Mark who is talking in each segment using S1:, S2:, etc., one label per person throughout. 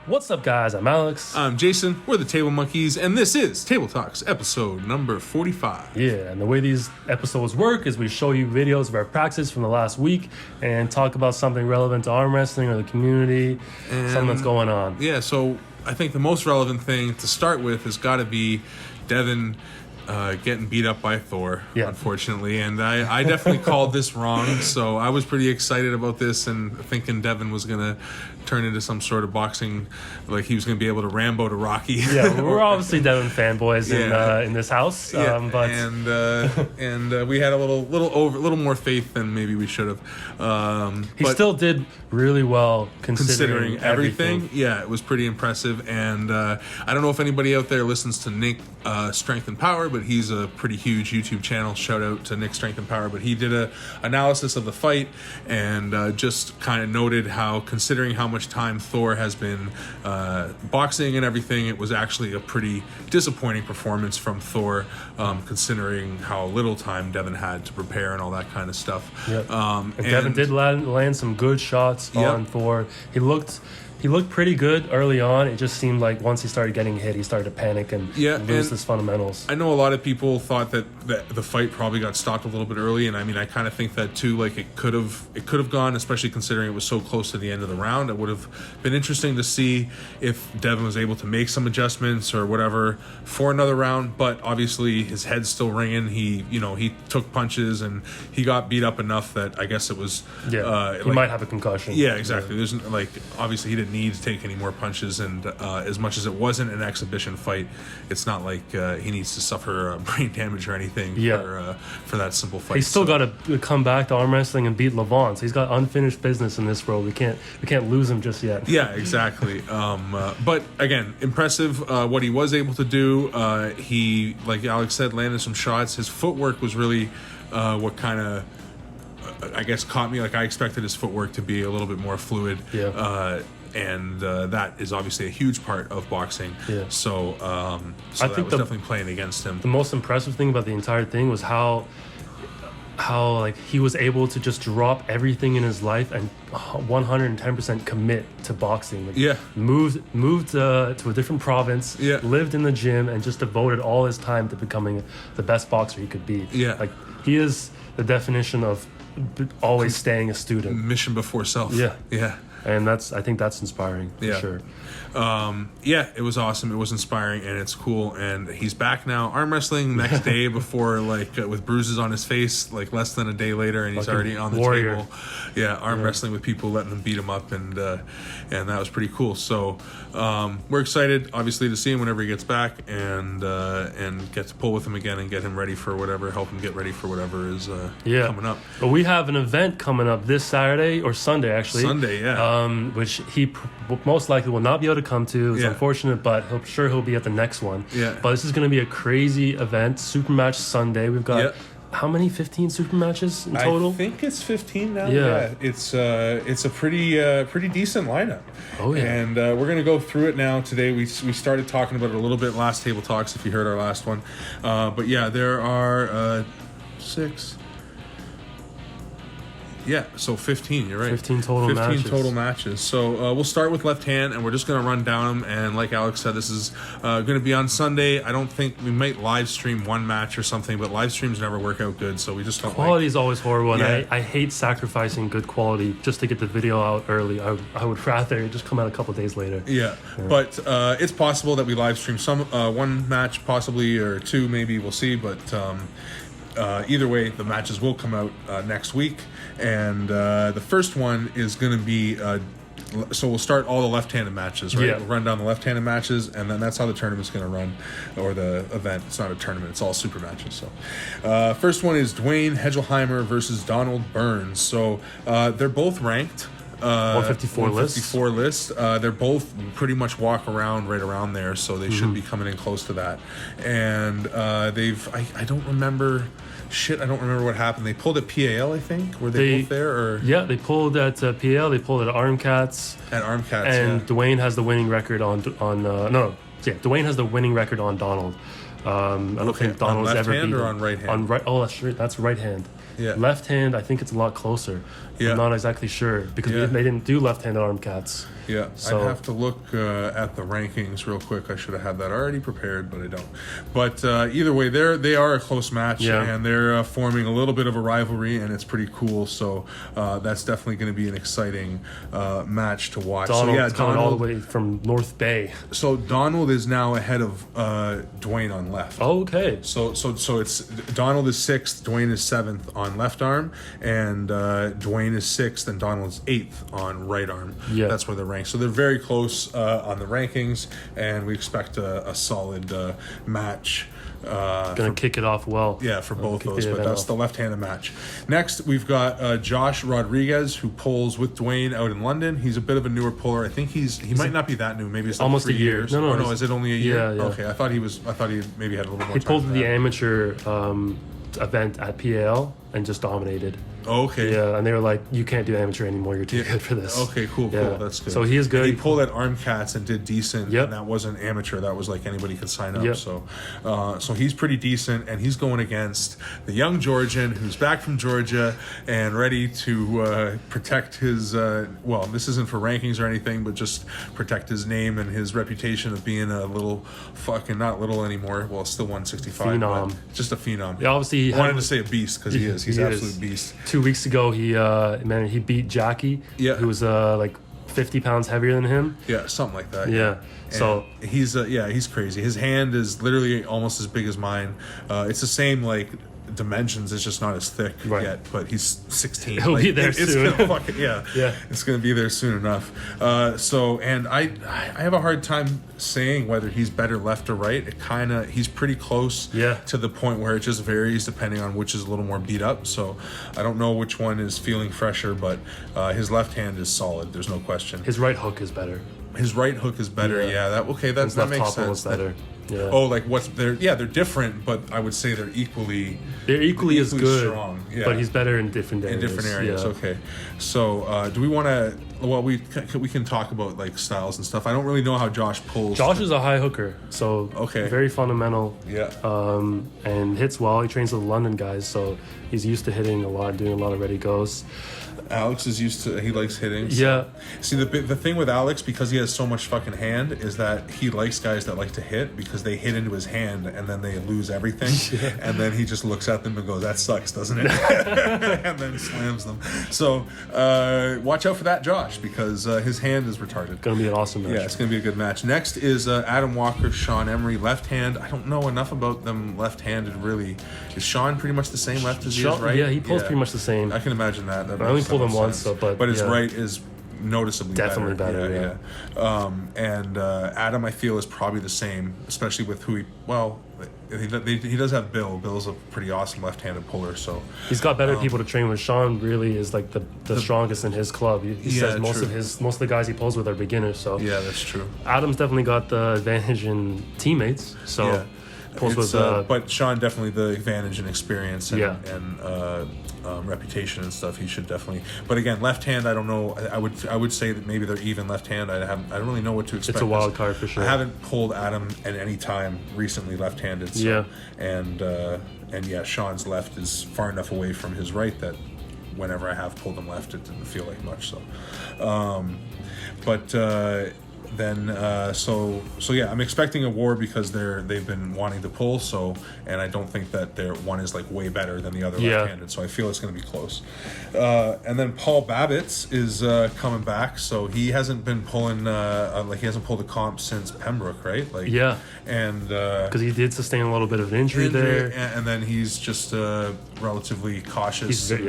S1: What's up, guys? I'm Alex.
S2: I'm Jason. We're the Table Monkeys, and this is Table Talks, episode number 45.
S1: Yeah, and the way these episodes work is we show you videos of our practice from the last week and talk about something relevant to arm wrestling or the community, something that's going on.
S2: Yeah, so I think the most relevant thing to start with has got to be Devin getting beat up by Thor, unfortunately. And I definitely called this wrong, so I was pretty excited about this and thinking Devin was going to turn into some sort of boxing, like he was going to be able to Rambo to Rocky.
S1: Yeah, we're obviously Devin fanboys in this house. But
S2: and we had a little more faith than maybe we should have.
S1: He still did really well considering everything.
S2: Yeah, it was pretty impressive. And I don't know if anybody out there listens to Nick Strength and Power, but he's a pretty huge YouTube channel. Shout out to Nick Strength and Power. But he did a analysis of the fight and just kind of noted how, considering how much time Thor has been boxing and everything, it was actually a pretty disappointing performance from Thor, considering how little time Devin had to prepare and all that kind of stuff.
S1: Yep. And Devin did land some good shots on Thor. He looked pretty good early on. It just seemed like once he started getting hit, he started to panic and lose his fundamentals.
S2: I know a lot of people thought that the fight probably got stopped a little bit early, and I mean, I kind of think that too. Like it could have gone, especially considering it was so close to the end of the round. It would have been interesting to see if Devin was able to make some adjustments or whatever for another round. But obviously, his head's still ringing. He took punches and he got beat up enough that I guess it was.
S1: He might have a concussion.
S2: Yeah, exactly. There's obviously he didn't need to take any more punches, and as much as it wasn't an exhibition fight, it's not like he needs to suffer brain damage or anything for that simple fight.
S1: He's still got to come back to arm wrestling and beat Levon, so he's got unfinished business in this world. We can't lose him just yet.
S2: Yeah, exactly. But again, impressive what he was able to do. He, like Alex said, landed some shots. His footwork was really what kind of I guess caught me. Like I expected his footwork to be a little bit more fluid. And that is obviously a huge part of boxing. Yeah. So I think that was definitely playing against him.
S1: The most impressive thing about the entire thing was how like he was able to just drop everything in his life and 110% commit to boxing. Moved to a different province. Lived in the gym and just devoted all his time to becoming the best boxer he could be. Like he is the definition of always staying a student.
S2: Mission before self. Yeah.
S1: And I think that's inspiring for sure.
S2: It was awesome. It was inspiring, and it's cool. And he's back now, arm wrestling next day before, with bruises on his face, less than a day later, and he's already on the table. Arm wrestling with people, letting them beat him up, and that was pretty cool. So we're excited, obviously, to see him whenever he gets back, and get to pull with him again and get him ready for whatever, help him get ready for whatever is coming up.
S1: But we have an event coming up this Saturday or Sunday, actually. Which he most likely will not be able to come to. It's unfortunate, but he'll be at the next one. But this is going to be a crazy event. Supermatch Sunday. We've got how many? 15 super matches in total?
S2: I think it's 15 now. It's a pretty decent lineup. And we're going to go through it now today. We started talking about it a little bit last Table Talks, if you heard our last one. But there are 6. So 15, you're right.
S1: 15 total matches.
S2: So we'll start with left hand, and we're just going to run down them. And like Alex said, this is going to be on Sunday. I don't think we might live stream one match or something, but live streams never work out good, so we just don't.
S1: Quality is always horrible, and I hate sacrificing good quality just to get the video out early. I would rather just come out a couple days later.
S2: But it's possible that we live stream some one match, possibly, or two, maybe. We'll see, but either way, the matches will come out next week. And the first one is going to be so we'll start all the left-handed matches, right? We'll run down the left-handed matches, and then that's how the tournament's going to run, or the event. It's not a tournament. It's all super matches. So first one is Dwayne Hegelheimer versus Donald Burns. So they're both ranked.
S1: 154
S2: list. They're both pretty much walk around right around there, so they should be coming in close to that. And I don't remember what happened. They pulled at PAL, I think. Were they both there? Or?
S1: Yeah, they pulled at PAL. They pulled at Armcats. And Dwayne has the winning record on Dwayne has the winning record on Donald. I don't think Donald's ever beaten.
S2: On left hand or on right hand?
S1: That's right hand.
S2: Yeah.
S1: Left hand, I think it's a lot closer.
S2: Yeah.
S1: I'm not exactly sure because they didn't do left-handed arm cats.
S2: Yeah,
S1: So,
S2: I'd have to look at the rankings real quick. I should have had that already prepared, but I don't. But either way, they are a close match, and they're forming a little bit of a rivalry, and it's pretty cool. So that's definitely going to be an exciting match to watch.
S1: Donald's coming all the way from North Bay.
S2: So Donald is now ahead of Dwayne on left.
S1: Oh, okay.
S2: So it's Donald is 6th, Dwayne is 7th on left arm, and Dwayne is 6th, and Donald's 8th on right arm.
S1: Yeah,
S2: that's where they're ranked. So they're very close on the rankings, and we expect a solid match.
S1: Gonna kick it off well.
S2: Yeah, for both those, but that's the left-handed match. Next, we've got Josh Rodriguez, who pulls with Dwayne out in London. He's a bit of a newer puller. I think he might not be that new. Maybe it's like
S1: almost
S2: 3
S1: a year.
S2: years.
S1: No,
S2: is it only a year?
S1: Yeah.
S2: Okay, I thought he maybe had a little more.
S1: He
S2: time
S1: pulled
S2: than
S1: the
S2: that.
S1: amateur event at PAL and just dominated.
S2: Oh, okay.
S1: Yeah, and they were like, "You can't do amateur anymore. You're too good for this."
S2: Okay, cool. That's good.
S1: So he is good.
S2: And he pulled at arm cats and did decent.
S1: Yep.
S2: And that wasn't amateur. That was like anybody could sign up.
S1: Yep.
S2: So he's pretty decent, and he's going against the young Georgian who's back from Georgia and ready to protect his. This isn't for rankings or anything, but just protect his name and his reputation of being a little fucking not little anymore. Well, still 165.
S1: Phenom.
S2: But just a phenom.
S1: Yeah, obviously
S2: I wanted to say a beast because he is. He's an absolute beast.
S1: 2 weeks ago, he beat Jackie, who was like 50 pounds heavier than him.
S2: Yeah, something like that.
S1: Yeah. So
S2: he's crazy. His hand is literally almost as big as mine. It's the same like dimensions. It's just not as thick yet. But he's 16.
S1: He'll be there soon.
S2: It's gonna it's gonna be there soon enough. And I have a hard time saying whether he's better left or right. He's pretty close. To the point where it just varies depending on which is a little more beat up. So I don't know which one is feeling fresher, but his left hand is solid. There's no question.
S1: His right hook is better.
S2: His right hook is better. Yeah. That makes sense.
S1: Better. Yeah.
S2: Oh, like they're different, but I would say they're equally
S1: as good,
S2: strong. Yeah.
S1: But he's better in different areas.
S2: In different areas, okay. So, do we want to? Well, we can talk about like styles and stuff. I don't really know how Josh pulls.
S1: Josh is a high hooker, so very fundamental.
S2: Yeah.
S1: And hits well. He trains with the London guys, so he's used to hitting a lot, doing a lot of ready goes.
S2: Alex is used to. He likes hitting. So.
S1: Yeah.
S2: See, the thing with Alex, because he has so much fucking hand, is that he likes guys that like to hit because they hit into his hand and then they lose everything, and then he just looks at them and goes, "That sucks, doesn't it?" and then slams them. So watch out for that, Josh, because his hand is retarded.
S1: Gonna be an awesome match.
S2: Yeah, it's gonna be a good match. Next is Adam Walker, Sean Emery, left hand. I don't know enough about them left-handed really. Is Sean pretty much the same left as he is right?
S1: Yeah, he pulls pretty much the same.
S2: I can imagine that.
S1: I only pulled him once, but
S2: his right is noticeably
S1: definitely better.
S2: And Adam, I feel, is probably the same, especially with who he does have Bill. Bill's a pretty awesome left-handed puller, so
S1: he's got better people to train with. Sean really is like the strongest in his club. He says most of the guys he pulls with are beginners. So
S2: yeah, that's true.
S1: Adam's definitely got the advantage in teammates. So pulls with,
S2: but Sean definitely the advantage in experience and reputation and stuff. He should definitely. But again, left hand, I don't know. I would say that maybe they're even left hand. I don't really know what to expect.
S1: It's a wild card for sure.
S2: I haven't pulled Adam at any time recently left-handed. So, and Sean's left is far enough away from his right that whenever I have pulled him left, it didn't feel like much. So, I'm expecting a war because they've been wanting to pull. So, and I don't think that their one is like way better than the other left-handed. So I feel it's going to be close. And then Paul Babbitts is coming back. So he hasn't been pulling he hasn't pulled a comp since Pembroke, right? And
S1: because he did sustain a little bit of an injury there,
S2: and then he's just relatively cautious.
S1: He's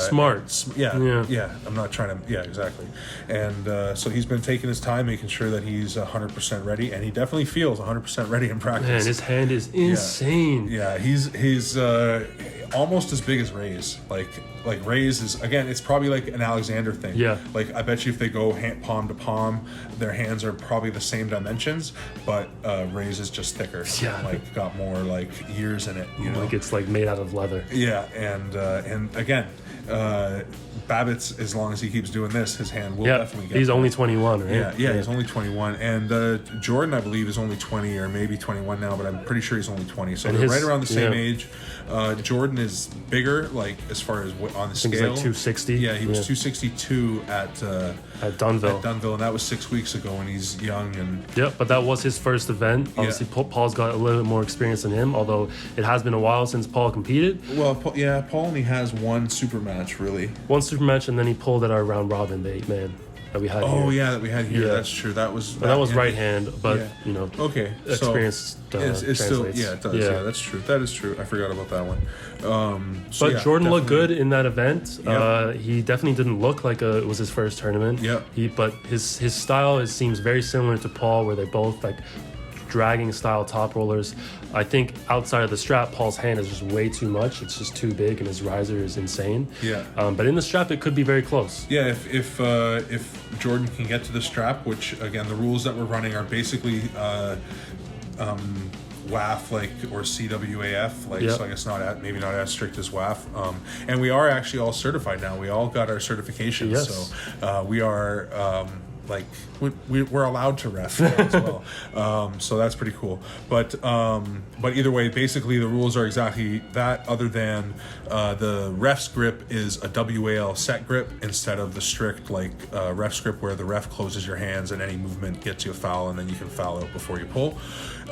S1: smart.
S2: I'm not trying to. Yeah, exactly. And so he's been taking his time, making sure that he's 100% ready, and he definitely feels 100% ready in practice.
S1: Man, his hand is insane.
S2: Yeah, he's almost as big as Ray's. Like Ray's is, again, it's probably like an Alexander thing.
S1: Yeah.
S2: Like I bet you if they go palm to palm, their hands are probably the same dimensions, but Ray's is just thicker.
S1: Yeah.
S2: Like got more like years in it. You know,
S1: like it's like made out of leather.
S2: Yeah, and again. Babbitt's, as long as he keeps doing this, his hand will definitely get
S1: he's
S2: there.
S1: only 21, right?
S2: Yeah, he's only 21. And Jordan, I believe, is only 20 or maybe 21 now, but I'm pretty sure he's only 20. So they're right around the same age. Jordan is bigger, like, as far as on the scale.
S1: He's like 260.
S2: Yeah, he was 262 at
S1: Dunville.
S2: And that was 6 weeks ago when he's young. And
S1: but that was his first event. Obviously, Paul's got a little bit more experience than him, although it has been a while since Paul competed.
S2: Well, Paul only has one super match, really.
S1: One super match, and then he pulled at our round robin, the 8-man that we had here.
S2: Oh, yeah, that we had here. Yeah. That's true. That was
S1: right hand, but,
S2: okay.
S1: experience
S2: it's still, it does. Yeah, that's true. That is true. I forgot about that one. But
S1: Jordan looked good in that event. He definitely didn't look like it was his first tournament. But his style seems very similar to Paul, where they're both like dragging style top rollers. I think outside of the strap, Paul's hand is just way too much. It's just too big, and his riser is insane. But in the strap, it could be very close.
S2: Yeah, if Jordan can get to the strap, which again, the rules that we're running are basically WAF or CWAF, so I guess maybe not as strict as WAF. And we are actually all certified now. We all got our certifications, so we are. We're allowed to ref as well, so that's pretty cool. But either way, basically the rules are exactly that. Other than the ref's grip is a WAL set grip instead of the strict ref's grip where the ref closes your hands and any movement gets you a foul and then you can foul out before you pull.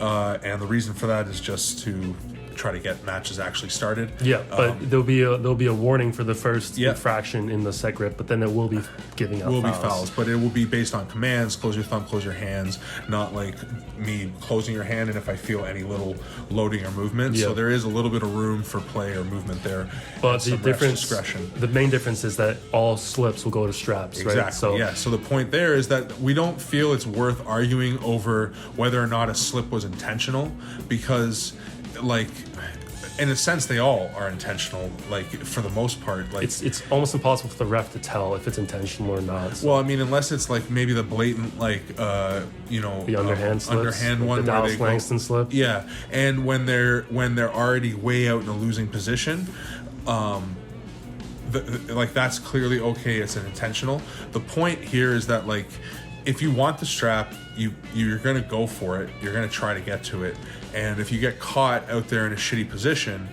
S2: And the reason for that is just to try to get matches actually started.
S1: But there'll be a warning for the first infraction in the set grip, but then it will be giving out fouls.
S2: But it will be based on commands: close your thumb, close your hands, not like me closing your hand and if I feel any little loading or movement. So there is a little bit of room for play or movement there.
S1: But the main difference is that all slips will go to straps, right?
S2: So the point there is that we don't feel it's worth arguing over whether or not a slip was intentional, because in a sense they all are intentional, for the most part.
S1: It's almost impossible for the ref to tell if it's intentional or not.
S2: Well, I mean, unless it's maybe the blatant
S1: the underhand slips,
S2: underhand one,
S1: the Dallas Langston slip.
S2: Yeah, and when they're already way out in a losing position, that's clearly okay. It's an intentional. The point here is that if you want the strap, you're going to go for it. You're going to try to get to it. And if you get caught out there in a shitty position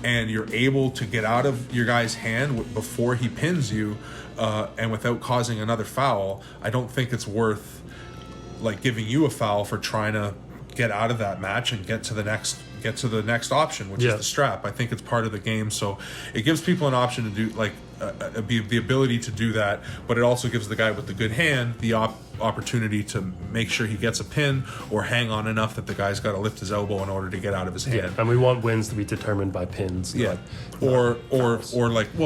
S2: and you're able to get out of your guy's hand before he pins you and without causing another foul, I don't think it's worth giving you a foul for trying to get out of that match and get to the next option, which is the strap. I think it's part of the game, so it gives people an option to do the ability to do that, but it also gives the guy with the good hand the opportunity to make sure he gets a pin or hang on enough that the guy's got to lift his elbow in order to get out of his hand.
S1: And we want wins to be determined by pins.
S2: Or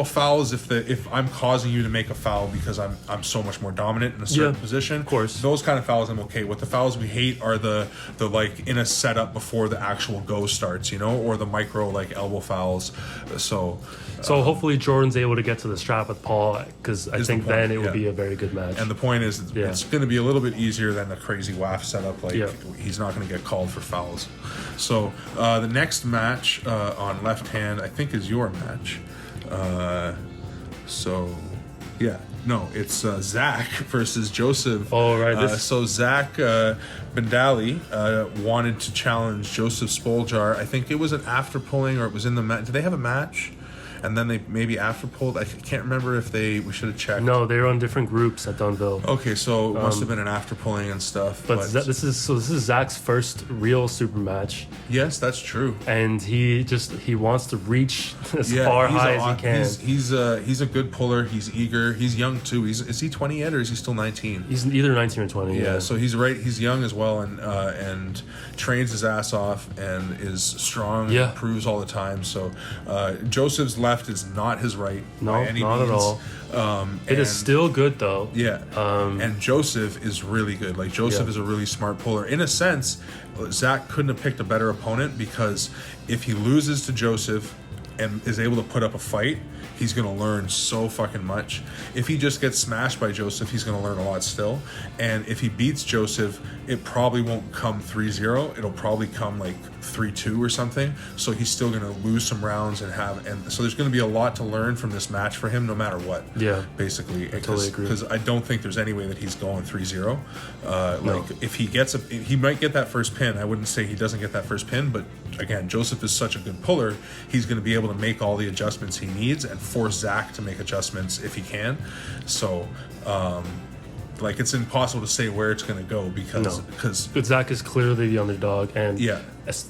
S2: fouls if I'm causing you to make a foul because I'm so much more dominant in a certain position.
S1: Of course,
S2: those kind of fouls I'm okay with. The fouls we hate are the in a setup before the actual go starts, or the micro elbow fouls. So
S1: hopefully Jordan's able to get to the strap with Paul, because I think then it would be a very good match.
S2: And the point is, it's going to be a little bit easier than the crazy WAF setup. He's not going to get called for fouls. So the next match on left hand, I think, is your match. It's Zach versus Joseph.
S1: Oh, right.
S2: So Zach Bendali wanted to challenge Joseph Spoljar. I think it was an after pulling, or it was in the match. Did they have a match? And then they maybe after pulled. I can't remember if we should have checked.
S1: No, they were on different groups at Dunville.
S2: Okay, so it must have been an after pulling and stuff.
S1: But this is Zach's first real super match.
S2: Yes, that's true.
S1: And he wants to reach as far high as he can.
S2: He's a good puller. He's eager. He's young too. Is he 20 yet, or is he still 19?
S1: He's either 19 or 20.
S2: Yeah. So he's right. He's young as well, and trains his ass off and is strong.
S1: Yeah.
S2: And improves all the time. So Joseph's left is not his right by any
S1: not
S2: means.
S1: At all. It is still good though.
S2: Yeah. And Joseph is really good. Joseph is a really smart puller. In a sense, Zach couldn't have picked a better opponent, because if he loses to Joseph and is able to put up a fight, he's going to learn so fucking much. If he just gets smashed by Joseph, he's going to learn a lot still. And if he beats Joseph, it probably won't come 3-0. It'll probably come like 3-2 or something. So he's still going to lose some rounds and so there's going to be a lot to learn from this match for him, no matter what.
S1: Yeah,
S2: basically.
S1: I totally agree.
S2: Because I don't think there's any way that he's going 3-0.
S1: No.
S2: Like if he might get that first pin. I wouldn't say he doesn't get that first pin, but again, Joseph is such a good puller. He's going to be able to make all the adjustments he needs and force Zach to make adjustments if he can. So, like, it's impossible to say where it's going to go because
S1: but Zach is clearly the underdog, and
S2: yeah,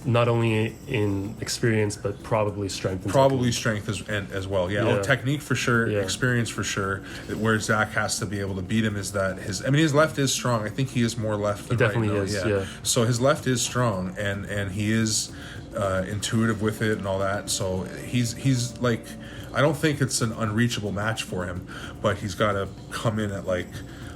S1: not only in experience but probably strength.
S2: Strength as well. Yeah. Oh, technique for sure, experience for sure. Where Zach has to be able to beat him is that his left is strong. I think he is more left than right. He definitely is. Yeah. So his left is strong, and he is intuitive with it and all that. So he's like, I don't think it's an unreachable match for him, but he's got to come in at like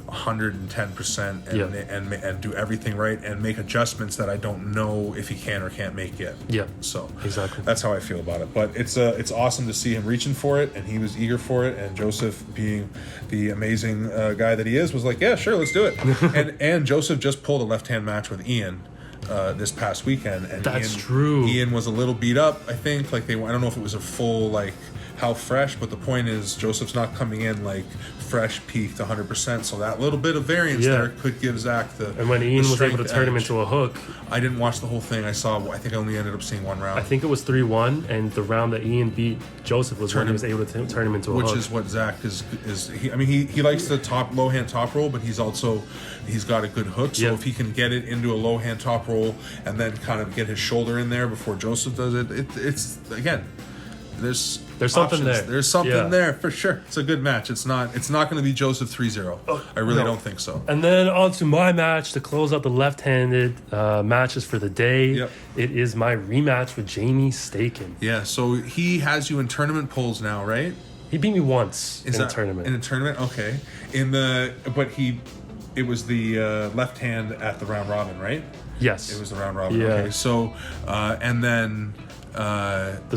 S2: 110% and do everything right and make adjustments that I don't know if he can or can't make yet.
S1: Yeah.
S2: So
S1: exactly,
S2: that's how I feel about it. But it's awesome to see him reaching for it, and he was eager for it. And Joseph, being the amazing guy that he is, was like, "Yeah, sure, let's do it." and Joseph just pulled a left-hand match with Ian this past weekend, and
S1: that's true.
S2: Ian was a little beat up. I think I don't know if it was a full how fresh, but the point is Joseph's not coming in like fresh, peaked 100%, so that little bit of variance there could give Zach
S1: and when Ian was able to turn him into a hook.
S2: I didn't watch the whole thing. I think I only ended up seeing one round.
S1: I think it was 3-1, and the round that Ian beat Joseph was when he was able to turn him into a hook,
S2: which is what Zach is he likes the low hand top roll, but he's got a good hook, so if he can get it into a low hand top roll and then kind of get his shoulder in there before Joseph does it, it's again, there's
S1: something there.
S2: There's something there for sure. It's a good match. It's not going to be Joseph 3-0. I really don't think so.
S1: And then on to my match to close out the left-handed matches for the day.
S2: Yep.
S1: It is my rematch with Jamie Staken.
S2: Yeah, so he has you in tournament polls now, right?
S1: He beat me once in a tournament.
S2: In a tournament? Okay. It was the left hand at the round robin, right?
S1: Yes.
S2: It was the round robin.
S1: Yeah.
S2: Okay. So, and then...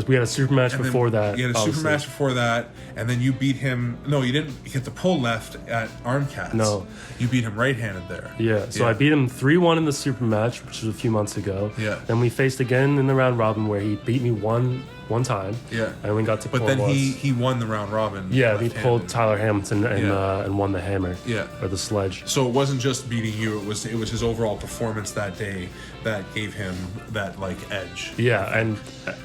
S1: we had a super match before that.
S2: You had a super match before that, and then you beat him. No, you didn't get the pull left at arm cats.
S1: No,
S2: you beat him right-handed there.
S1: Yeah, so I beat him 3-1 in the super match, which was a few months ago.
S2: Yeah.
S1: Then we faced again in the round robin where he beat me one time.
S2: Yeah.
S1: And we got to.
S2: But then he won the round robin.
S1: Yeah, he pulled Tyler Hamilton and won the hammer.
S2: Yeah.
S1: Or the sledge.
S2: So it wasn't just beating you; it was his overall performance that day that gave him that edge.
S1: Yeah,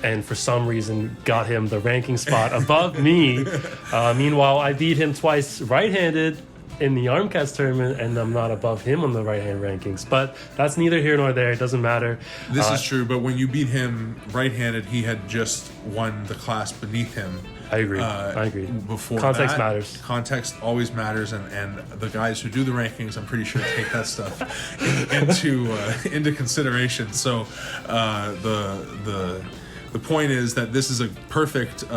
S1: and for some reason got him the ranking spot above me. Meanwhile, I beat him twice right-handed in the Armcast tournament, and I'm not above him on the right-hand rankings. But that's neither here nor there. It doesn't matter.
S2: This is true, but when you beat him right-handed, he had just won the class beneath him.
S1: I agree.
S2: Before
S1: context matters.
S2: Context always matters, and the guys who do the rankings, I'm pretty sure, take that stuff into consideration. So the point is that this is a perfect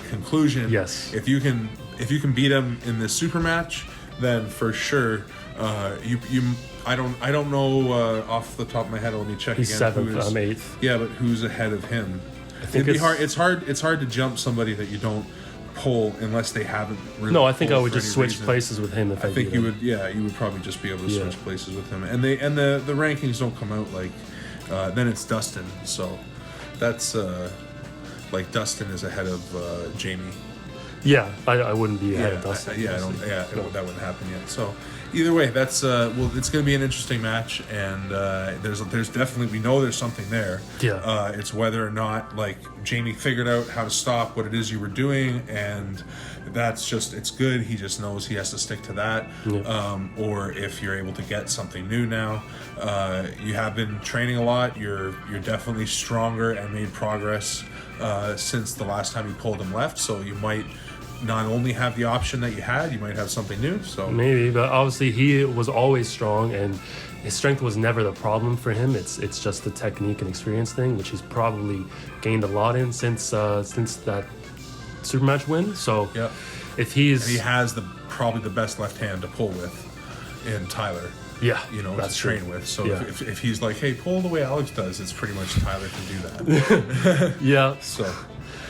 S2: conclusion.
S1: Yes.
S2: If you can beat him in this super match, then for sure I don't know off the top of my head. Let me check
S1: He's
S2: again.
S1: He's 7th. I'm 8th.
S2: Yeah, but who's ahead of him?
S1: I think
S2: It'd be hard. It's hard to jump somebody that you don't pull unless they haven't. Really
S1: no, I think I would just switch places with him if I
S2: think you would. Yeah, you would probably just be able to switch places with him. And the rankings don't come out then it's Dustin. So that's Dustin is ahead of Jamie.
S1: Yeah, I wouldn't be ahead of Dustin.
S2: That wouldn't happen yet. So either way, that's it's going to be an interesting match, and there's definitely, we know there's something there.
S1: Yeah.
S2: It's whether or not Jamie figured out how to stop what it is you were doing, and that's just, it's good. He just knows he has to stick to that.
S1: Yeah.
S2: Or if you're able to get something new now, you have been training a lot. You're definitely stronger and made progress since the last time you pulled him left. So you might not only have the option that you had, you might have something new. So
S1: maybe, but obviously he was always strong, and his strength was never the problem for him. It's just the technique and experience thing, which he's probably gained a lot in since that super match win. So if he
S2: has probably the best left hand to pull with in Tyler.
S1: Yeah,
S2: to train with. So if he's like, hey, pull the way Alex does, it's pretty much Tyler can do that.
S1: Yeah.
S2: So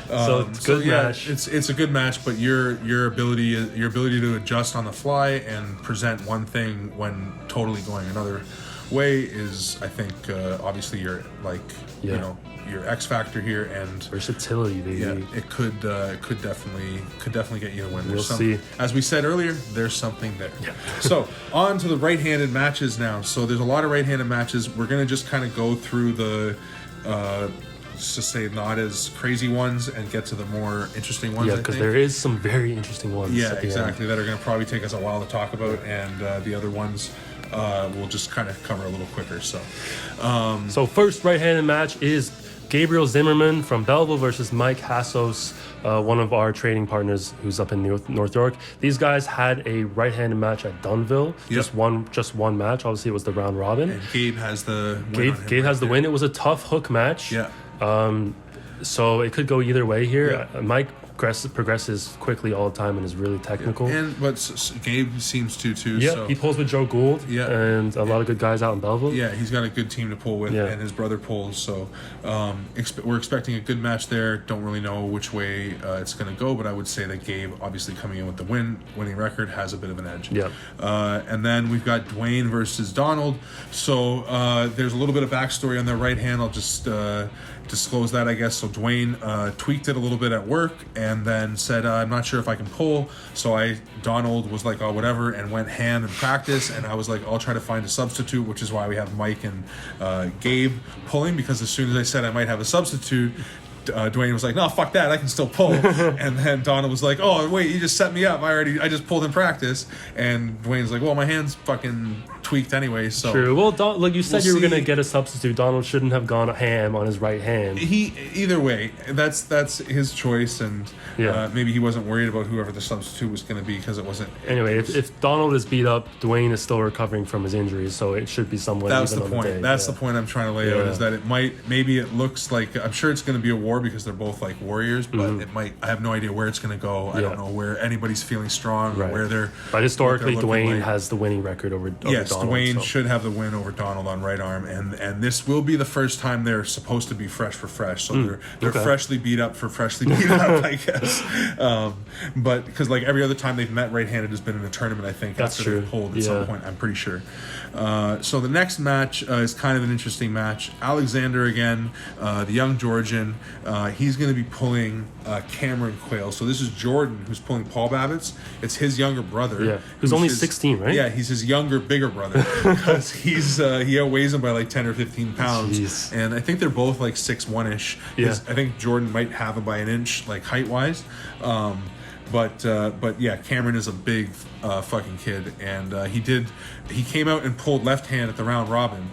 S1: So it's good match.
S2: It's a good match, but your ability to adjust on the fly and present one thing when totally going another way is, I think, obviously your your X factor here, and
S1: versatility, baby.
S2: Yeah, it could definitely get you a win.
S1: We'll see.
S2: As we said earlier, there's something there.
S1: Yeah.
S2: So on to the right-handed matches now. So there's a lot of right-handed matches. We're gonna just kind of go through the just to say not as crazy ones and get to the more interesting ones.
S1: Yeah, because there is some very interesting ones.
S2: Yeah, exactly. That are going to probably take us a while to talk about, and the other ones we'll just kind of cover a little quicker. So,
S1: first right-handed match is Gabriel Zimmerman from Belleville versus Mike Hassos, one of our trading partners who's up in North York. These guys had a right-handed match at Dunville. Yep. Just one match. Obviously, it was the round robin.
S2: And Gabe has the win.
S1: Gabe has the win. It was a tough hook match.
S2: Yeah.
S1: So it could go either way here. Yeah. Mike progresses quickly all the time and is really technical.
S2: But Gabe seems to too.
S1: Yeah,
S2: so.
S1: he pulls with Joe Gould.
S2: Yeah.
S1: And a lot of good guys out in Belleville.
S2: Yeah, he's got a good team to pull with, and his brother pulls. So we're expecting a good match there. Don't really know which way it's going to go, but I would say that Gabe, obviously coming in with the winning record, has a bit of an edge.
S1: Yeah.
S2: And then we've got Dwayne versus Donald. So there's a little bit of backstory on their right hand. I'll just disclose that, I guess. So Dwayne tweaked it a little bit at work and then said, I'm not sure if I can pull. So Donald was like, oh, whatever, and went hand in practice. And I was like, I'll try to find a substitute, which is why we have Mike and Gabe pulling, because as soon as I said I might have a substitute, Dwayne was like, no, fuck that, I can still pull. And then Donald was like, oh, wait, you just set me up. I just pulled in practice. And Dwayne's like, well, my hand's fucking tweaked anyway. So
S1: true. Well, like you said, you were gonna get a substitute. Donald shouldn't have gone ham on his right hand.
S2: Either way, that's his choice, and maybe he wasn't worried about whoever the substitute was going to be because it wasn't.
S1: Anyway, if Donald is beat up, Dwayne is still recovering from his injuries, so it should be somewhat.
S2: That's the point. That's the point I'm trying to lay out, is that maybe it looks like, I'm sure it's going to be a war because they're both like warriors, but it might. I have no idea where it's going to go. I don't know where anybody's feeling strong or where they're.
S1: But historically, Dwayne has the winning record over
S2: yes,
S1: Donald.
S2: Dwayne should have the win over Donald on right arm, and this will be the first time they're supposed to be fresh for fresh, so they're freshly beat up for freshly beat up, I guess. But because like every other time they've met right-handed has been in a tournament, I think.
S1: That's
S2: after
S1: true.
S2: They've pulled at some point, I'm pretty sure. So the next match is kind of an interesting match. Alexander again, the young Georgian. He's going to be pulling Cameron Quayle. So this is Jordan who's pulling Paul Babbitt's. It's his younger brother.
S1: Yeah, who's only 16, right?
S2: Yeah, he's his younger, bigger brother because he outweighs him by like 10 or 15 pounds.
S1: Jeez.
S2: And I think they're both like 6'1"ish.
S1: Yeah.
S2: I think Jordan might have him by an inch, like height-wise. But yeah, Cameron is a big fucking kid, and he came out and pulled left hand at the round robin,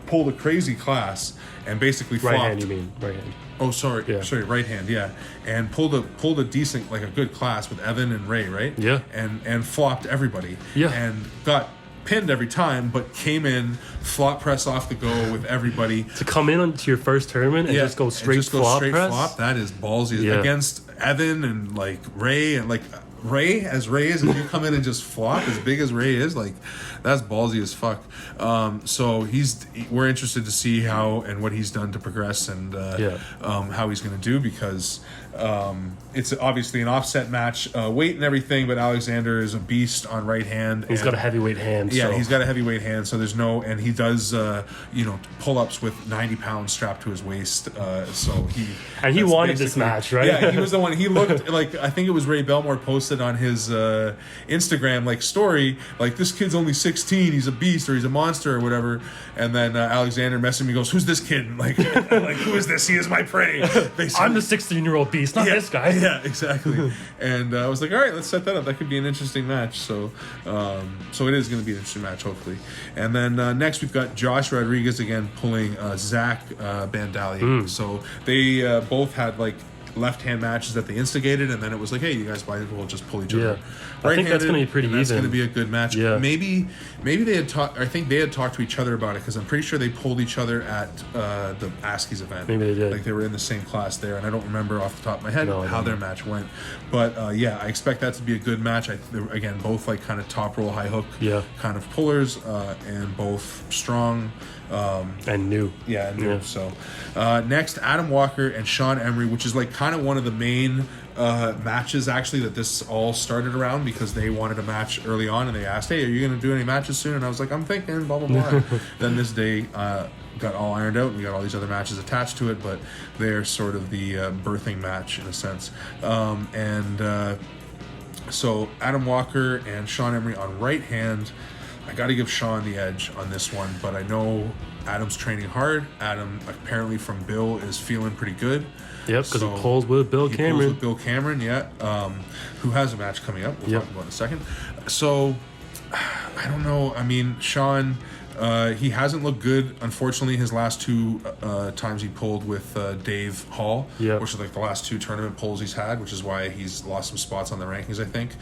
S2: pulled a crazy class, and basically flopped.
S1: Right hand, you mean? Right hand.
S2: Oh, sorry, right hand, yeah, and pulled a decent, like a good class with Evan and Ray, right?
S1: Yeah,
S2: and flopped everybody.
S1: Yeah,
S2: and got pinned every time, but came in, flop press off the go with everybody.
S1: To come in onto your first tournament and just go straight flop press?
S2: That is ballsy. Against Evan and like Ray, and like Ray is, if you come in and just flop as big as Ray is, like that's ballsy as fuck. So we're interested to see how and what he's done to progress, and how he's going to do, because it's obviously an offset match, weight and everything, but Alexander is a beast on right hand.
S1: He's got a heavyweight hand.
S2: Yeah, he's got a heavyweight hand, so there's no, and he does pull-ups with 90 pounds strapped to his waist. So he
S1: wanted this match, right?
S2: Yeah, he was the one. He looked like, I think it was Ray Belmore posted on his Instagram like story, like, this kid's only 16, he's a beast, or he's a monster, or whatever. And then Alexander messaged me, goes, who's this kid? Like who is this? He is my prey. Basically.
S1: I'm the 16-year-old beast, not this guy.
S2: Yeah, exactly. And I was like, all right, let's set that up. That could be an interesting match. So it is going to be an interesting match, hopefully. And then next we've got Josh Rodriguez again pulling Zach Bandali. So they both had like left-hand matches that they instigated, and then it was like, hey, you guys might as well just pull each other.
S1: I think that's going to be pretty even.
S2: That's going to be a good match.
S1: Yeah.
S2: Maybe they had talked. I think they had talked to each other about it, because I'm pretty sure they pulled each other at the Askies event.
S1: Maybe they did.
S2: Like they were in the same class there, and I don't remember off the top of my head how their match went. But I expect that to be a good match. Again, both like kind of top roll, high hook kind of pullers, and both strong.
S1: And new.
S2: Yeah, new. So next, Adam Walker and Sean Emery, which is like kind of one of the main matches actually that this all started around, because they wanted a match early on and they asked, hey, are you going to do any matches soon? And I was like, I'm thinking, blah, blah, blah. Then this day got all ironed out. We got all these other matches attached to it, but they're sort of the birthing match in a sense. So Adam Walker and Sean Emery on right hand. I got to give Sean the edge on this one, but I know Adam's training hard. Adam, apparently from Bill, is feeling pretty good.
S1: Yep, because he pulls with Bill Cameron.
S2: Pulls with Bill Cameron, yeah, who has a match coming up. We'll talk about in a second. So, I don't know. I mean, Sean, he hasn't looked good, unfortunately, his last two times he pulled with Dave Hall, which is like the last two tournament pulls he's had, which is why he's lost some spots on the rankings, I think.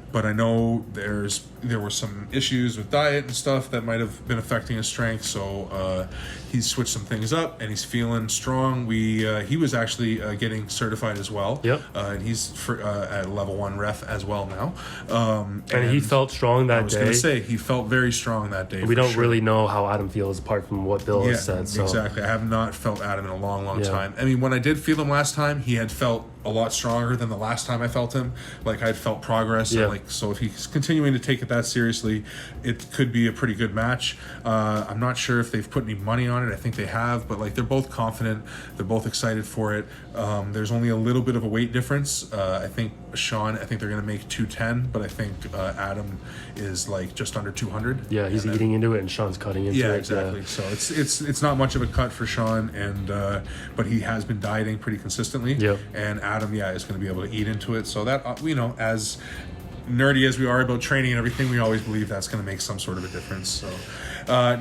S2: But I know there were some issues with diet and stuff that might have been affecting his strength, so he's switched some things up and he's feeling strong. He was actually getting certified as well. And he's at level 1 ref as well now.
S1: And he felt strong that day. I was
S2: going to say, he felt very strong that day.
S1: We don't really know how Adam feels apart from what Bill has said. So.
S2: Exactly. I have not felt Adam in a long time. I mean, when I did feel him last time, he had felt a lot stronger than the last time I felt him. Like, I'd felt progress. And so if he's continuing to take it that seriously, it could be a pretty good match. I'm not sure if they've put any money on it. I think they have, but like, they're both confident. They're both excited for it. There's only a little bit of a weight difference. I think Sean, they're going to make 210, but I think Adam is like just under 200.
S1: Yeah, he's eating into it and Sean's cutting into it.
S2: Yeah, exactly. So it's not much of a cut for Sean, and but he has been dieting pretty consistently. And Adam, is going to be able to eat into it. So that, as nerdy as we are about training and everything, we always believe that's going to make some sort of a difference. So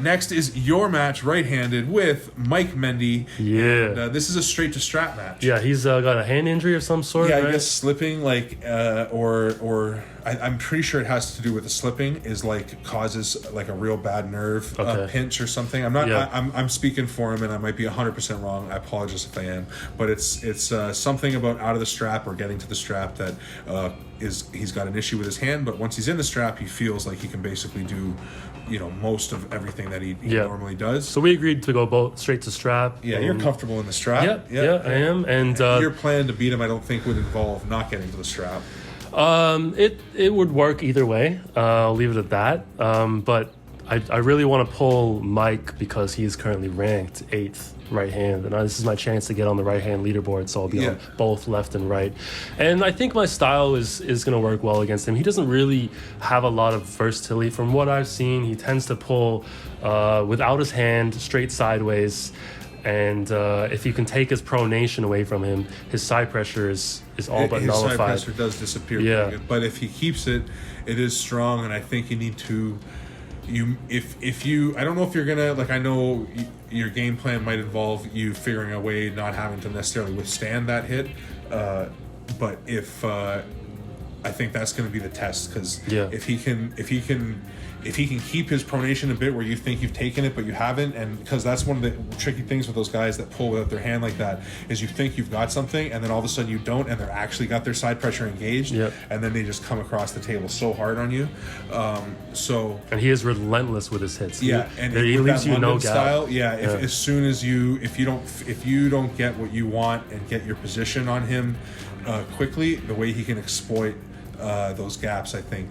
S2: next is your match, right-handed, with Mike Mendy. And, this is a straight to strap match.
S1: Yeah, he's got a hand injury of some sort.
S2: Yeah,
S1: right?
S2: I guess slipping, like, or I'm pretty sure it has to do with the slipping, is like causes like a real bad nerve pinch or something. I'm not. I'm speaking for him, and I might be 100% wrong. I apologize if I am, but it's something about out of the strap or getting to the strap that he's got an issue with his hand. But once he's in the strap, he feels like he can basically do, most of everything that he normally does.
S1: So we agreed to go both straight to strap.
S2: Yeah, you're comfortable in the strap.
S1: Yeah, I am. And
S2: your plan to beat him, I don't think, would involve not getting to the strap.
S1: It would work either way. I'll leave it at that. But I really want to pull Mike because he's currently ranked 8th right hand, and this is my chance to get on the right hand leaderboard, so I'll be on both left and right. And I think my style is going to work well against him. He doesn't really have a lot of versatility from what I've seen. He tends to pull without his hand, straight sideways. And if you can take his pronation away from him, his side pressure is all but nullified.
S2: His side pressure does disappear. But if he keeps it, it is strong. And I think you need to, if you, I don't know if you're gonna, like, I know your game plan might involve you figuring a way not having to necessarily withstand that hit. But if I think that's going to be the test, because if he can keep his pronation a bit where you think you've taken it but you haven't, and because that's one of the tricky things with those guys that pull without their hand like that, is you think you've got something and then all of a sudden you don't, and they're actually got their side pressure engaged, and then they just come across the table so hard on you. And
S1: he is relentless with his hits.
S2: And
S1: he leaves you no gap.
S2: Style, as soon as if you don't get what you want and get your position on him quickly, the way he can exploit those gaps, I think,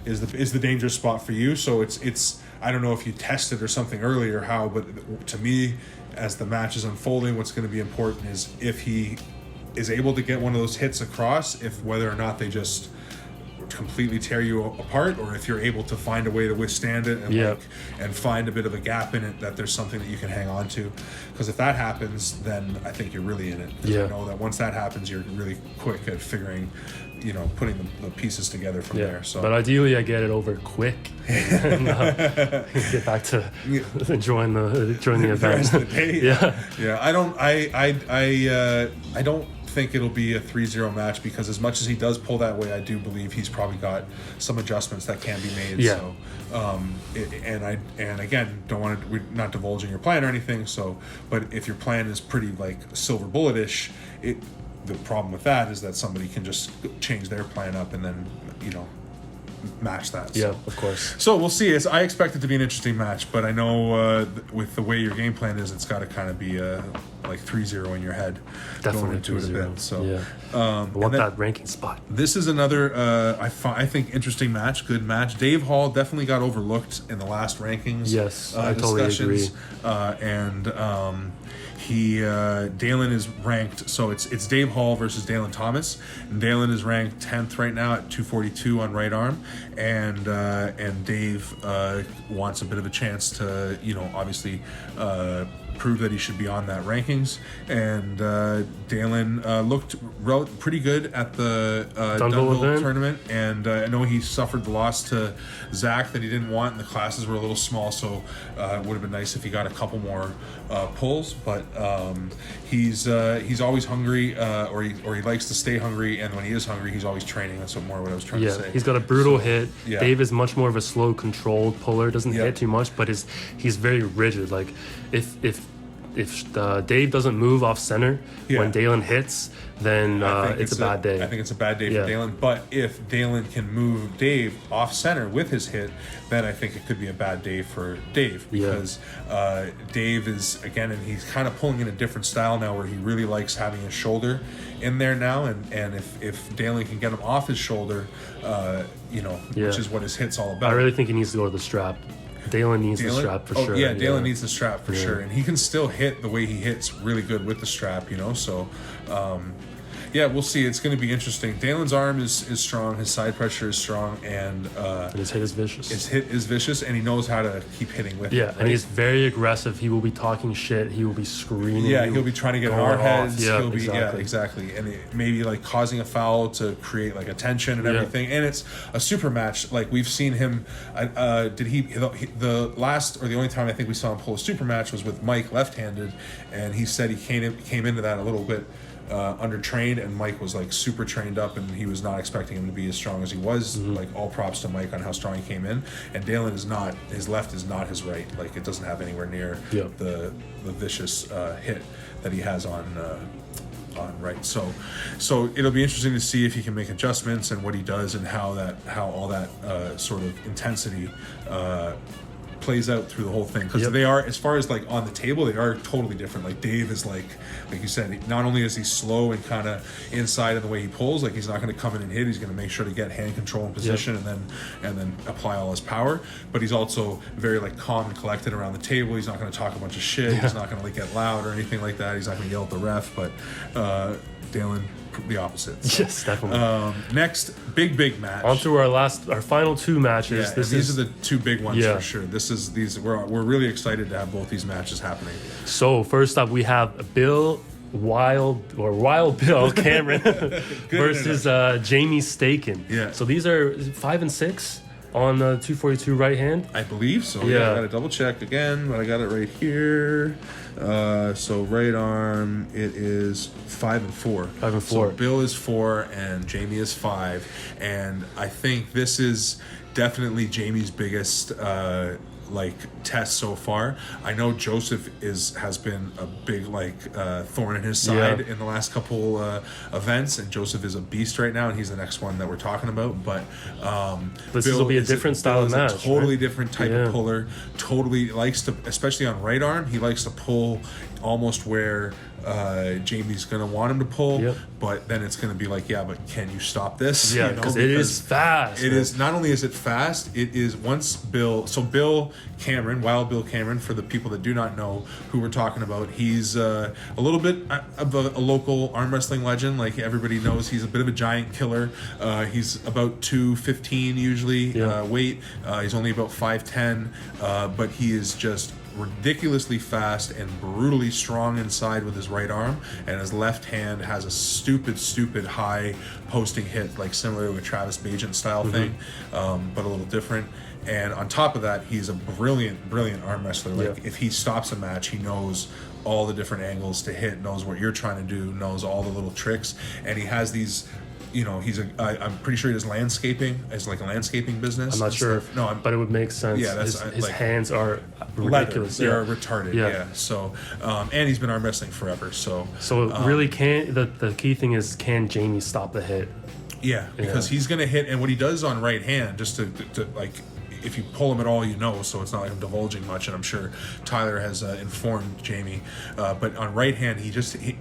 S2: is the dangerous spot for you. So it's I don't know if you tested or something earlier how, but to me, as the match is unfolding, what's going to be important is if he is able to get one of those hits across, if whether or not they just completely tear you apart, or if you're able to find a way to withstand it and find a bit of a gap in it, that there's something that you can hang on to. Because if that happens, then I think you're really in it. I know that once that happens, you're really quick at figuring, putting the pieces together from there. So,
S1: but ideally, I get it over quick and get back to enjoying the event.
S2: The rest of the day. I don't think it'll be a 3-0 match, because as much as he does pull that way, I do believe he's probably got some adjustments that can be made. So, and again, we're not divulging your plan or anything. So, but if your plan is pretty like silver bullet-ish, the problem with that is that somebody can just change their plan up and then match that.
S1: Yeah,
S2: So.
S1: of course.
S2: So we'll see. I expect it to be an interesting match, but I know with the way your game plan is, it's got to kind of be like 3-0 in your head.
S1: Definitely
S2: going into
S1: 3-0.
S2: it a bit. So
S1: yeah. I want that ranking spot.
S2: This is another I think interesting match, good match. Dave Hall definitely got overlooked in the last rankings.
S1: Yes, I totally agree.
S2: Dalen is ranked, so it's Dave Hall versus Dalen Thomas, and Dalen is ranked 10th right now at 242 on right arm, and Dave wants a bit of a chance to obviously prove that he should be on that rankings, and Dalen looked pretty good at the Dunville tournament, and I know he suffered the loss to Zach that he didn't want, and the classes were a little small, so it would have been nice if he got a couple more pulls, but he's always hungry, or he likes to stay hungry, and when he is hungry, he's always training. That's what I was trying to say.
S1: He's got a brutal hit. Yeah. Dave is much more of a slow, controlled puller. Doesn't hit too much, but he's very rigid. Like if Dave doesn't move off center when Dalen hits, then it's a bad day.
S2: I think it's a bad day for Dalen. But if Dalen can move Dave off center with his hit, then I think it could be a bad day for Dave, because Dave is, again, and he's kind of pulling in a different style now where he really likes having his shoulder in there now, and if Dalen can get him off his shoulder, which is what his hit's all about.
S1: I really think he needs to go to the strap. Dalen needs the strap for sure.
S2: Yeah, Dalen needs the strap for sure. And he can still hit the way he hits really good with the strap, so we'll see. It's going to be interesting. Dalen's arm is strong, his side pressure is strong, and
S1: his hit is vicious.
S2: His hit is vicious, and he knows how to keep hitting with it.
S1: Yeah, and he's very aggressive. He will be talking shit. He will be screaming.
S2: Yeah, he'll be trying to get in our heads.
S1: Yeah,
S2: he'll be exactly. And maybe like causing a foul to create like a tension and everything. And it's a super match. Like we've seen him. The only time I think we saw him pull a super match was with Mike left-handed, and he said he came into that a little bit undertrained, and Mike was like super trained up, and he was not expecting him to be as strong as he was. Like all props to Mike on how strong he came in. And Dalen is not, his left is not his right. Like it doesn't have anywhere near the vicious hit that he has on right. So it'll be interesting to see if he can make adjustments and what he does, and how all that sort of intensity plays out through the whole thing, because they are, as far as like on the table, they are totally different. Like Dave is like you said, not only is he slow and kind of inside of the way he pulls, like he's not going to come in and hit, he's going to make sure to get hand control and position, and then apply all his power, but he's also very like calm and collected around the table. He's not going to talk a bunch of shit. He's not going to like get loud or anything like that. He's not going to yell at the ref, but Dalen, the opposite. So,
S1: yes, definitely.
S2: Next big match.
S1: On to our final two matches.
S2: Yeah, these are the two big ones for sure. We're really excited to have both these matches happening.
S1: So first up, we have Wild Bill Cameron versus Jamie Staken.
S2: Yeah.
S1: So these are 5 and 6 on 242 right hand.
S2: I believe so. Yeah. I got to double check again, but I got it right here. So right arm, it is 5 and 4.
S1: 5 and 4.
S2: So Bill is 4 and Jamie is 5, and I think this is definitely Jamie's biggest test so far. I know Joseph has been a big thorn in his side in the last couple events, and Joseph is a beast right now, and he's the next one that we're talking about. But
S1: this will be a different style of match.
S2: A totally different type of puller. Totally likes to, especially on right arm, he likes to pull almost where Jamie's going to want him to pull, but then it's going to be like, but can you stop this?
S1: Yeah, because it is fast.
S2: It is, not only is it fast, it is once Bill Cameron, Wild Bill Cameron, for the people that do not know who we're talking about, he's a little bit of a local arm wrestling legend. Like everybody knows, he's a bit of a giant killer. He's about 215 usually weight. He's only about 5'10", but he is just ridiculously fast and brutally strong inside with his right arm, and his left hand has a stupid high posting hit, like similar to a Travis Bagent style thing, but a little different. And on top of that, he's a brilliant arm wrestler. Like if he stops a match, he knows all the different angles to hit, knows what you're trying to do, knows all the little tricks, and he has these. I'm pretty sure he does landscaping. It's like a landscaping business.
S1: I'm not sure. But it would make sense.
S2: Yeah,
S1: his hands are ridiculous.
S2: They're retarded. Yeah. So, and he's been arm wrestling forever. So
S1: really, the key thing is, can Jamie stop the hit?
S2: Yeah, because he's going to hit, and what he does on right hand, just to like, if you pull him at all, so it's not like I'm divulging much, and I'm sure Tyler has informed Jamie, but on right hand,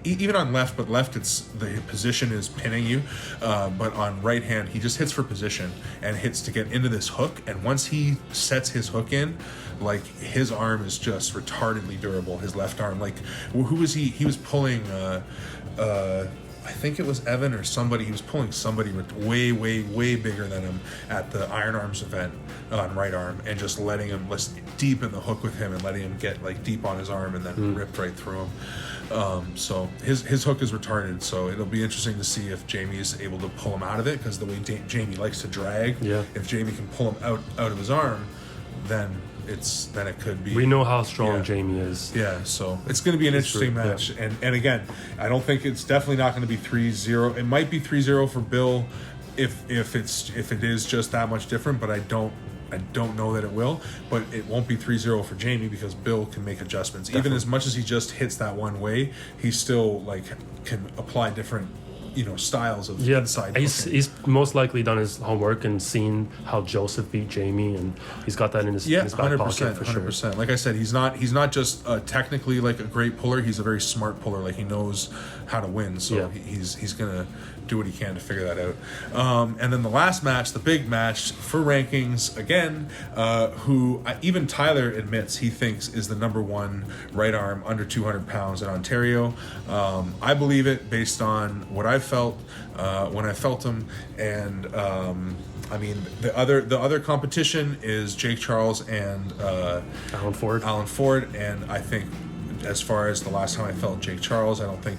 S2: even on left, but left, the position is pinning you, but on right hand, he just hits for position, and hits to get into this hook, and once he sets his hook in, like, his arm is just retardedly durable, his left arm, like, who was he was pulling, I think it was Evan or somebody. He was pulling somebody way, way, way bigger than him at the Iron Arms event on right arm, and just letting him deep in the hook with him, and letting him get like deep on his arm, and then ripped right through him. So his hook is retarded. So it'll be interesting to see if Jamie is able to pull him out of it, because the way Jamie likes to drag, if Jamie can pull him out of his arm, then it could be.
S1: We know how strong Jamie is.
S2: Yeah, so it's going to be an interesting match. Yeah. And again, I don't think it's definitely not going to be 3-0. It might be 3-0 for Bill if it is just that much different, but I don't know that it will. But it won't be 3-0 for Jamie, because Bill can make adjustments. Definitely. Even as much as he just hits that one way, he still like can apply different styles of inside.
S1: He's most likely done his homework and seen how Joseph beat Jamie, and he's got that in his back pocket for 100%.
S2: Sure. Like I said, he's not just technically like a great puller. He's a very smart puller. Like, he knows how to win. So he's gonna do what he can to figure that out. And then the last match, the big match for rankings again, who even Tyler admits he thinks is the number one right arm under 200 pounds in Ontario. I believe it based on what I've felt when I felt him, and I mean the other competition is Jake Charles and
S1: Alan
S2: Ford, and I think as far as the last time I felt Jake Charles, I think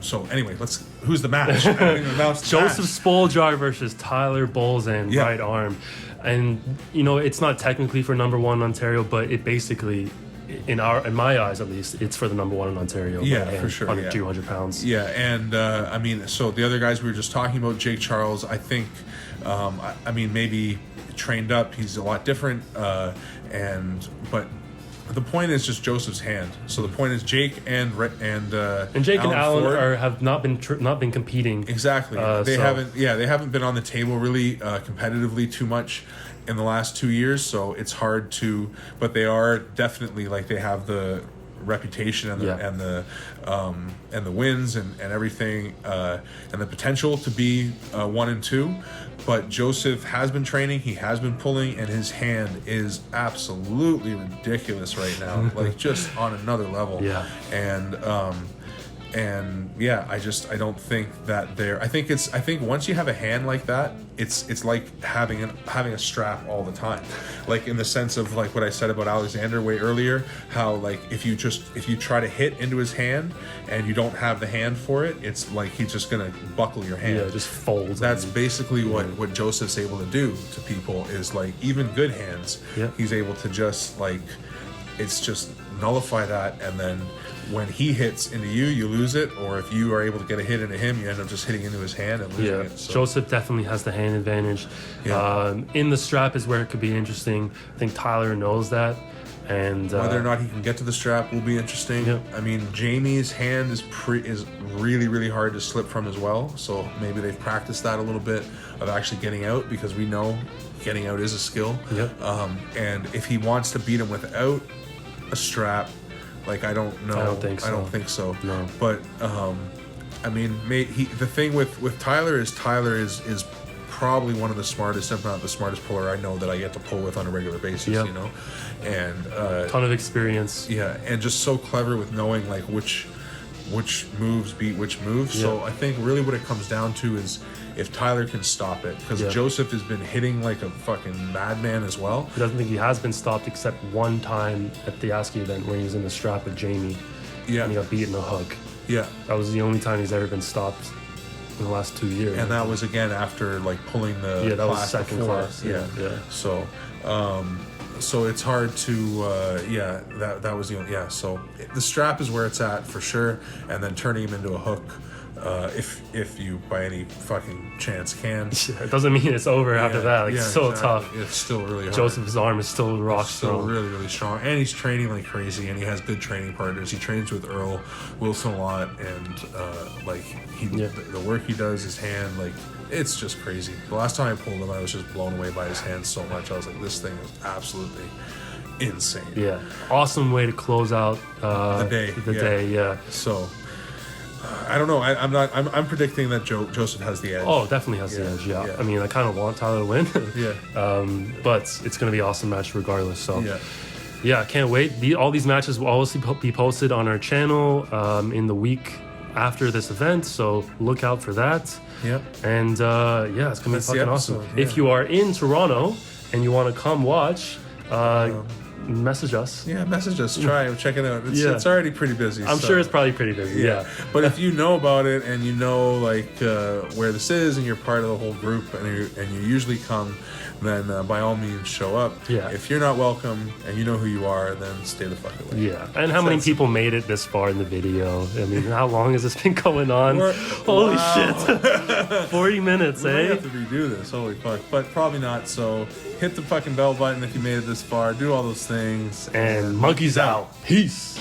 S2: so. Anyway, who's the match?
S1: Joseph Spoljar versus Tyler Bolzan, right arm, and it's not technically for number one Ontario, but it basically, in my eyes at least, it's for the number one in Ontario.
S2: For sure.
S1: Under 200 pounds.
S2: Yeah, and I mean, so the other guys we were just talking about, Jake Charles, I think, I mean, maybe trained up, he's a lot different, but the point is just Joseph's hand. So the point is Jake and
S1: Jake and Alan have not been competing.
S2: Exactly. They haven't been on the table really competitively too much in the last 2 years. So it's hard to, but they are definitely, like, they have the reputation and the wins and everything and the potential to be 1 and 2. But Joseph has been training, he has been pulling, and his hand is absolutely ridiculous right now, like just on another level.
S1: Yeah.
S2: And yeah, I don't think that I think once you have a hand like that, it's like having a strap all the time, like in the sense of like what I said about Alexander way earlier, how like if you try to hit into his hand and you don't have the hand for it, it's like he's just gonna buckle your hand.
S1: Yeah, it just folds.
S2: That's basically what Joseph's able to do to people, is like even good hands, he's able to just like, it's just nullify that, and then when he hits into you, you lose it, or if you are able to get a hit into him, you end up just hitting into his hand and losing it. So.
S1: Joseph definitely has the hand advantage. In the strap is where it could be interesting. I think Tyler knows that, and
S2: whether or not he can get to the strap will be interesting. I mean, Jamie's hand is really, really hard to slip from as well, so maybe they've practiced that a little bit of actually getting out, because we know getting out is a skill. And if he wants to beat him without a strap, like, I don't know.
S1: I don't think so.
S2: No. But I mean, the thing with Tyler is probably one of the smartest, if not the smartest puller I know that I get to pull with on a regular basis. And
S1: ton of experience.
S2: Yeah, and just so clever with knowing like which moves beat which moves. So I think really what it comes down to is if Tyler can stop it, because Joseph has been hitting like a fucking madman as well.
S1: He doesn't think he has been stopped except one time at the ASCII event when he was in the strap with Jamie. And he got beat in the hook. That was the only time he's ever been stopped in the last 2 years.
S2: And that was again after like pulling the
S1: that
S2: class
S1: was second
S2: before.
S1: class.
S2: So so it's hard to that was the only so the strap is where it's at for sure, and then turning him into a hook if you by any fucking chance can.
S1: It doesn't mean it's over after that. Like, it's still tough.
S2: It's still really hard.
S1: Joseph's arm is still rock strong.
S2: Still really, really strong. And he's training like crazy, and he has good training partners. He trains with Earl Wilson a lot, and the work he does, his hand, like, it's just crazy. The last time I pulled him, I was just blown away by his hands so much. I was like, this thing is absolutely insane.
S1: Yeah. Awesome way to close out
S2: the day.
S1: Yeah.
S2: So, I don't know. I'm predicting that Joseph has the edge.
S1: Oh, definitely has the edge. Yeah. I mean, I kind of want Tyler to win. But it's going to be an awesome match regardless. So, I can't wait. All these matches will also be posted on our channel in the week after this event. So look out for that.
S2: Yeah.
S1: And it's going to be fucking awesome. Yeah. If you are in Toronto and you want to come watch, message us.
S2: Yeah, message us. Check it out. It's already pretty busy.
S1: I'm sure it's probably pretty busy. Yeah.
S2: But if you know about it and you know where this is and you're part of the whole group and you usually come, then by all means show up. Yeah. If you're not welcome and you know who you are, then stay the fuck away.
S1: Yeah. And how many people made it this far in the video? I mean, how long has this been going on? Holy shit. 40 minutes,
S2: we might have to redo this. Holy fuck. But probably not. So hit the fucking bell button if you made it this far. Do all those things.
S1: And monkeys out. Peace.